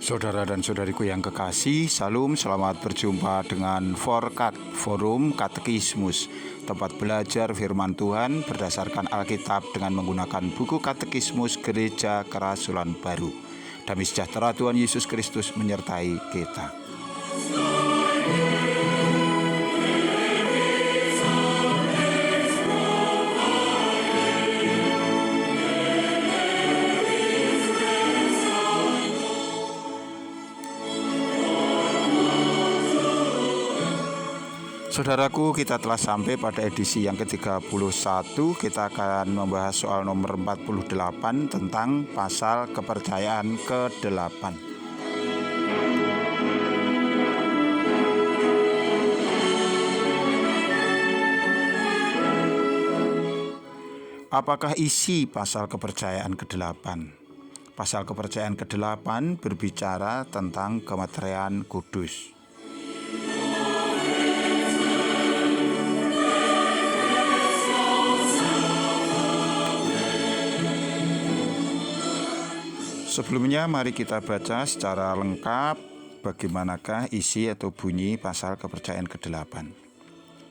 Saudara dan saudariku yang kekasih, Salam, selamat berjumpa dengan Forkat, Forum Katekismus, tempat belajar firman Tuhan berdasarkan Alkitab dengan menggunakan buku Katekismus Gereja Kerasulan Baru. Damai sejahtera Tuhan Yesus Kristus menyertai kita. Saudaraku, kita telah sampai pada edisi yang ke-31. Kita akan membahas soal nomor 48 tentang pasal kepercayaan ke-8. Apakah isi pasal kepercayaan ke-8? Pasal kepercayaan ke-8 berbicara tentang kematerian kudus. Sebelumnya mari kita baca secara lengkap bagaimanakah isi atau bunyi pasal kepercayaan ke-8.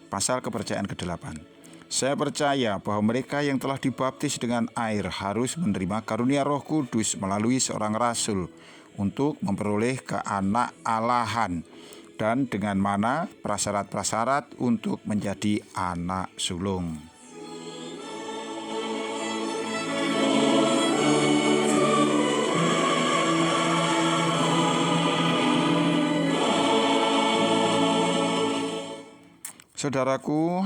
Pasal kepercayaan ke-8. Saya percaya bahwa mereka yang telah dibaptis dengan air harus menerima karunia Roh Kudus melalui seorang rasul untuk memperoleh keanak-alahan dan dengan mana prasyarat-prasyarat untuk menjadi anak sulung. Saudaraku,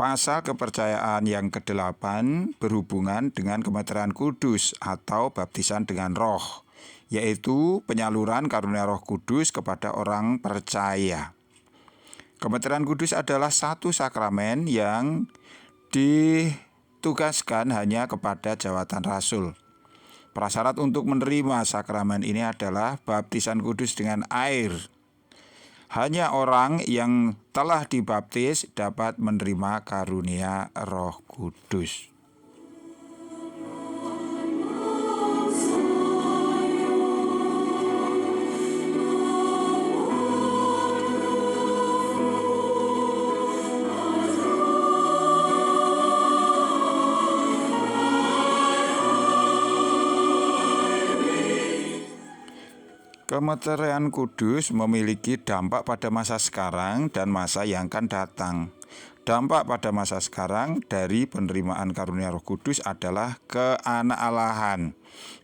pasal kepercayaan yang ke-8 berhubungan dengan kematerian kudus atau baptisan dengan roh, yaitu penyaluran karunia Roh Kudus kepada orang percaya. Kematerian kudus adalah satu sakramen yang ditugaskan hanya kepada jawatan rasul. Prasyarat untuk menerima sakramen ini adalah baptisan kudus dengan air. Hanya orang yang telah dibaptis dapat menerima karunia Roh Kudus. Kematerian kudus memiliki dampak pada masa sekarang dan masa yang akan datang. Dampak pada masa sekarang dari penerimaan karunia Roh Kudus adalah keanak-alahan.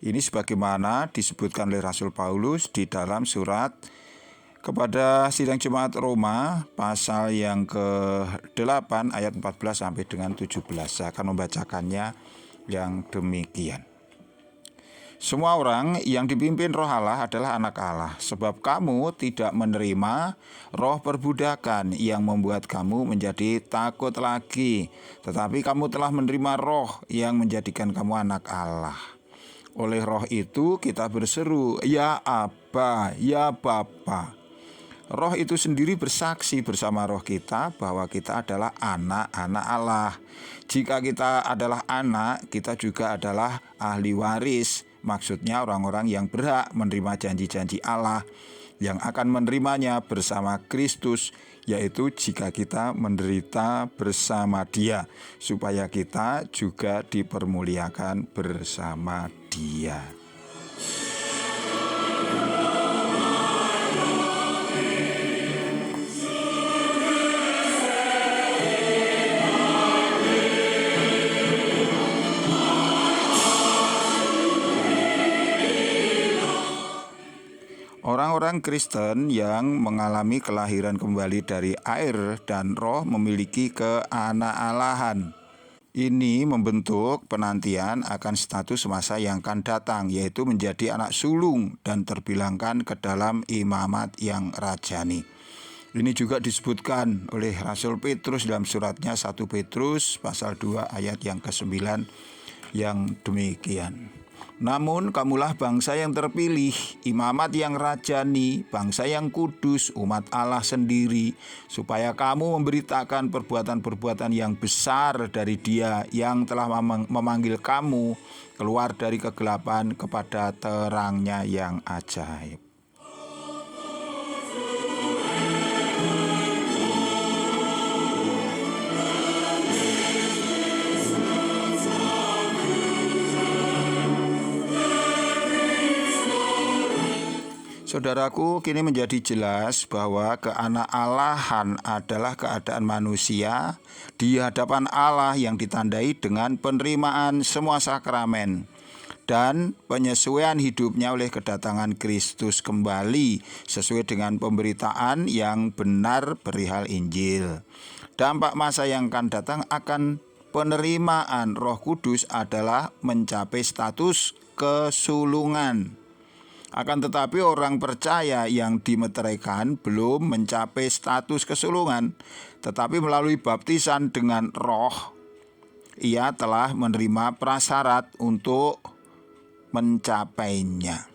Ini sebagaimana disebutkan oleh Rasul Paulus di dalam surat kepada sidang jemaat Roma pasal yang ke-8 ayat 14 sampai dengan 17. Saya akan membacakannya yang demikian. Semua orang yang dipimpin Roh Allah adalah anak Allah, sebab kamu tidak menerima roh perbudakan yang membuat kamu menjadi takut lagi, tetapi kamu telah menerima roh yang menjadikan kamu anak Allah. Oleh roh itu kita berseru, ya Aba, ya Bapa. Roh itu sendiri bersaksi bersama roh kita bahwa kita adalah anak-anak Allah. Jika kita adalah anak, kita juga adalah ahli waris. Maksudnya orang-orang yang berhak menerima janji-janji Allah yang akan menerimanya bersama Kristus, yaitu jika kita menderita bersama Dia, supaya kita juga dipermuliakan bersama Dia. Orang-orang Kristen yang mengalami kelahiran kembali dari air dan roh memiliki keanak-alahan. Ini membentuk penantian akan status masa yang akan datang, yaitu menjadi anak sulung dan terbilangkan ke dalam imamat yang rajani. Ini juga disebutkan oleh Rasul Petrus dalam suratnya 1 Petrus pasal 2 ayat yang ke-9 yang demikian. Namun kamulah bangsa yang terpilih, imamat yang rajani, bangsa yang kudus, umat Allah sendiri, supaya kamu memberitakan perbuatan-perbuatan yang besar dari Dia yang telah memanggil kamu keluar dari kegelapan kepada terangnya yang ajaib. Saudaraku, kini menjadi jelas bahwa keanak-Allahan adalah keadaan manusia di hadapan Allah yang ditandai dengan penerimaan semua sakramen dan penyesuaian hidupnya oleh kedatangan Kristus kembali sesuai dengan pemberitaan yang benar perihal Injil. Dampak masa yang akan datang akan penerimaan Roh Kudus adalah mencapai status kesulungan. Akan tetapi orang percaya yang dimeteraikan belum mencapai status kesulungan, tetapi melalui baptisan dengan Roh, ia telah menerima prasyarat untuk mencapainya.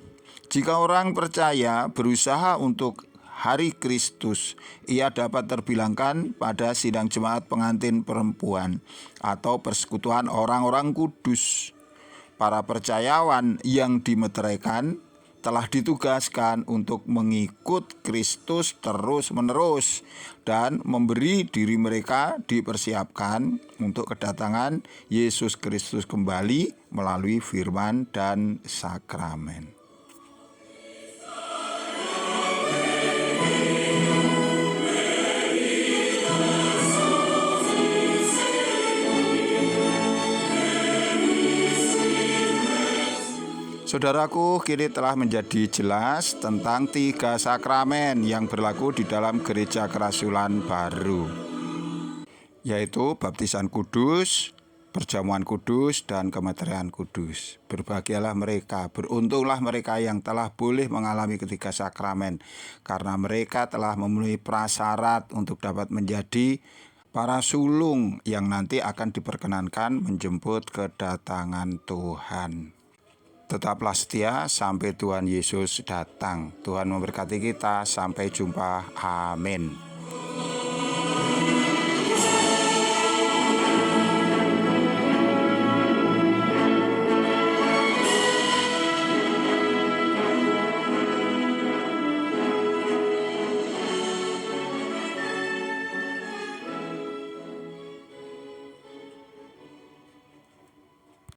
Jika orang percaya berusaha untuk hari Kristus, ia dapat terbilangkan pada sidang jemaat pengantin perempuan atau persekutuan orang-orang kudus. Para percayawan yang dimeteraikan telah ditugaskan untuk mengikut Kristus terus-menerus dan memberi diri mereka dipersiapkan untuk kedatangan Yesus Kristus kembali melalui firman dan sakramen. Saudaraku, kini telah menjadi jelas tentang 3 sakramen yang berlaku di dalam gereja kerasulan baru, yaitu baptisan kudus, perjamuan kudus, dan kemeteraian kudus. Berbahagialah mereka, beruntunglah mereka yang telah boleh mengalami ketiga sakramen, karena mereka telah memenuhi prasyarat untuk dapat menjadi para sulung yang nanti akan diperkenankan menjemput kedatangan Tuhan. Tetaplah setia sampai Tuhan Yesus datang. Tuhan memberkati kita. Sampai jumpa. Amin.